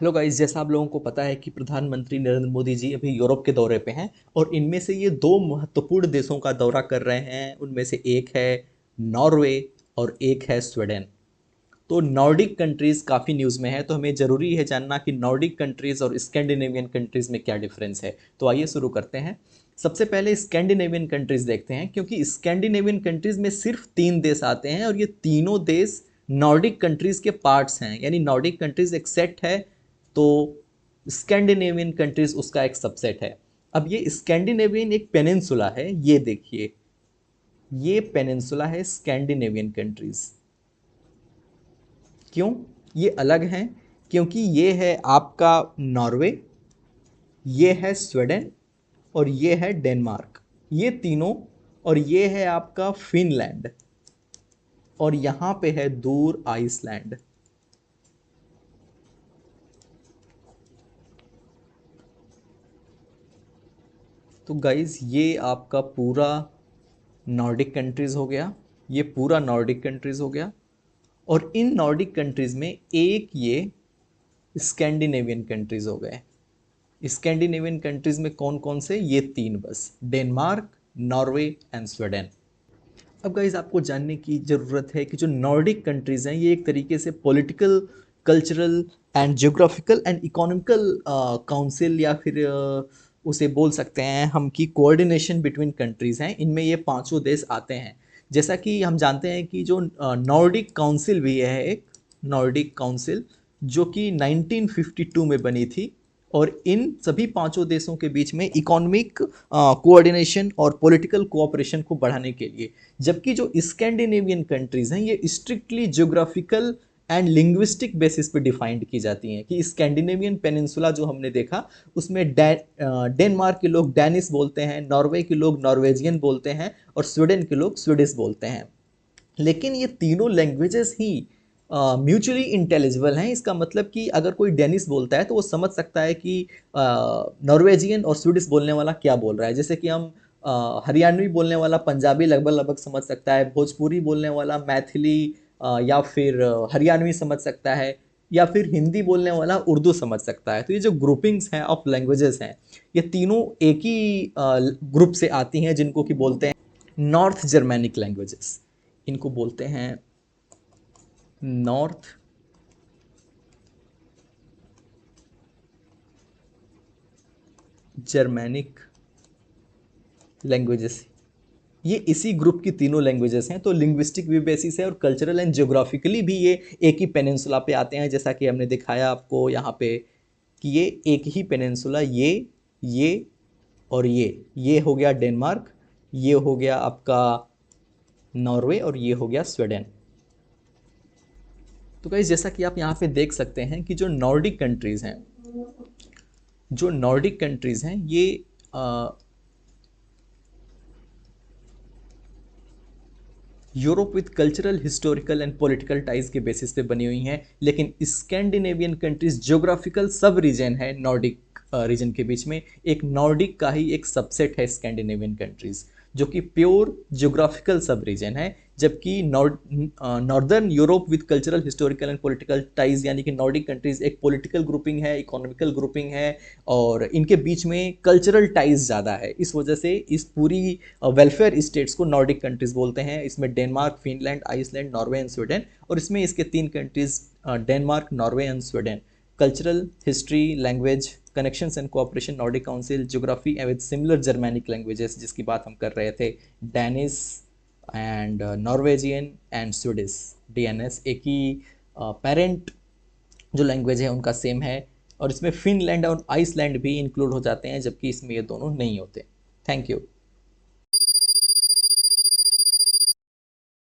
Hello guys, जैसा आप लोगों को पता है कि प्रधानमंत्री नरेंद्र मोदी जी अभी यूरोप के दौरे पे हैं और इनमें से ये दो महत्वपूर्ण देशों का दौरा कर रहे हैं। उनमें से एक है नॉर्वे और एक है स्वीडन। तो नॉर्डिक कंट्रीज़ काफ़ी न्यूज़ में है, तो हमें ज़रूरी है जानना कि नॉर्डिक कंट्रीज़ और स्कैंडिनेवियन कंट्रीज़ में क्या डिफरेंस है। तो आइए शुरू करते हैं। सबसे पहले स्कैंडिनेवियन कंट्रीज़ देखते हैं, क्योंकि स्कैंडिनेवियन कंट्रीज़ में सिर्फ 3 देश आते हैं और ये तीनों देश नॉर्डिक कंट्रीज़ के पार्ट्स हैं, यानी नॉर्डिक कंट्रीज़ एक सेट है, तो स्कैंडिनेवियन कंट्रीज़ उसका एक सबसेट है। अब ये स्कैंडिनेवियन एक पेनिनसुला है, ये देखिए, ये पेनिनसुला है स्कैंडिनेवियन कंट्रीज़। क्यों ये अलग हैं? क्योंकि ये है आपका नॉर्वे, ये है स्वीडन और ये है डेनमार्क, ये तीनों, और ये है आपका फिनलैंड, और यहाँ पे है दूर आइसलैंड। तो गाइज ये आपका पूरा नॉर्डिक कंट्रीज़ हो गया, ये पूरा नॉर्डिक कंट्रीज़ हो गया। और इन नॉर्डिक कंट्रीज़ में एक ये स्कैंडिनेवियन कंट्रीज़ हो गए। स्कैंडिनेवियन कंट्रीज़ में कौन कौन से? ये तीन बस, डेनमार्क, नॉर्वे एंड स्वीडन। अब गाइज आपको जानने की ज़रूरत है कि जो नॉर्डिक कंट्रीज़ हैं ये एक तरीके से political, cultural and geographical and economical council, या फिर उसे बोल सकते हैं हम कि कोऑर्डिनेशन बिटवीन कंट्रीज़ हैं। इनमें ये पांचों देश आते हैं। जैसा कि हम जानते हैं कि जो नॉर्डिक काउंसिल भी है एक, नॉर्डिक काउंसिल जो कि 1952 में बनी थी, और इन सभी पांचों देशों के बीच में इकोनॉमिक कोऑर्डिनेशन और पॉलिटिकल कोऑपरेशन को बढ़ाने के लिए। जबकि जो स्कैंडिनेवियन कंट्रीज़ हैं ये strictly geographical and linguistic basis पे डिफाइंड की जाती हैं, कि स्कैंडिनेवियन पेनिनसुला जो हमने देखा उसमें डेनमार्क के लोग डैनिश बोलते हैं, नॉर्वे के लोग नॉर्वेजियन बोलते हैं और स्वीडन के लोग स्वीडिश बोलते हैं। लेकिन ये तीनों लैंग्वेजेस ही म्यूचुअली इंटेलिजिबल हैं। इसका मतलब कि अगर कोई डेनिश बोलता है तो वो समझ सकता है कि नॉर्वेजियन और स्वीडिश बोलने वाला क्या बोल रहा है। जैसे कि हम हरियाणवी बोलने वाला पंजाबी लगभग लगभग समझ सकता है, भोजपुरी बोलने वाला मैथिली या फिर हरियाणवी समझ सकता है, या फिर हिंदी बोलने वाला उर्दू समझ सकता है। तो ये जो ग्रुपिंग्स हैं ऑफ लैंग्वेजेस हैं, ये तीनों एक ही ग्रुप से आती हैं, जिनको कि बोलते हैं नॉर्थ जर्मैनिक लैंग्वेजेस। इनको बोलते हैं नॉर्थ जर्मैनिक लैंग्वेजेस। ये इसी ग्रुप की तीनों लैंग्वेजेस हैं। तो लिंग्विस्टिक भी बेसिस है और कल्चरल एंड ज्योग्राफिकली भी ये एक ही पेनिनसुला पे आते हैं। जैसा कि हमने दिखाया आपको यहाँ पे कि ये एक ही पेनिनसुला, ये और ये हो गया डेनमार्क, ये हो गया आपका नॉर्वे और ये हो गया स्वीडन। तो गाइस जैसा कि आप यहाँ पे देख सकते हैं कि जो नॉर्डिक कंट्रीज़ हैं, जो नॉर्डिक कंट्रीज़ हैं ये Europe with cultural, historical and political ties के बेसिस पे बनी हुई हैं। लेकिन स्कैंडिनेवियन कंट्रीज ज्योग्राफिकल सब रीजन है नॉर्डिक रीजन के बीच में, एक नॉर्डिक का ही एक सबसेट है स्कैंडिनेवियन कंट्रीज, जो कि प्योर ज्योग्राफिकल सब रीजन है। जबकि northern Europe with cultural, historical and political ties, यानी कि नॉर्डिक कंट्रीज एक पॉलिटिकल ग्रुपिंग है, इकोनॉमिकल ग्रुपिंग है, और इनके बीच में कल्चरल टाइज ज़्यादा है। इस वजह से इस पूरी वेलफेयर स्टेट्स को नॉर्डिक कंट्रीज बोलते हैं। इसमें Denmark, Finland, Iceland, Norway and Sweden, और इसमें इसके तीन countries Denmark, Norway and Sweden. Cultural, history, language, connections and cooperation, Nordic council, geography with similar Germanic languages, जिसकी बात हम कर रहे थे, Danish and Norwegian and Swedish, DNS, एक ही पेरेंट जो लैंग्वेज है उनका सेम है। और इसमें फिनलैंड और आइसलैंड भी इंक्लूड हो जाते हैं, जबकि इसमें ये दोनों नहीं होते। Thank you.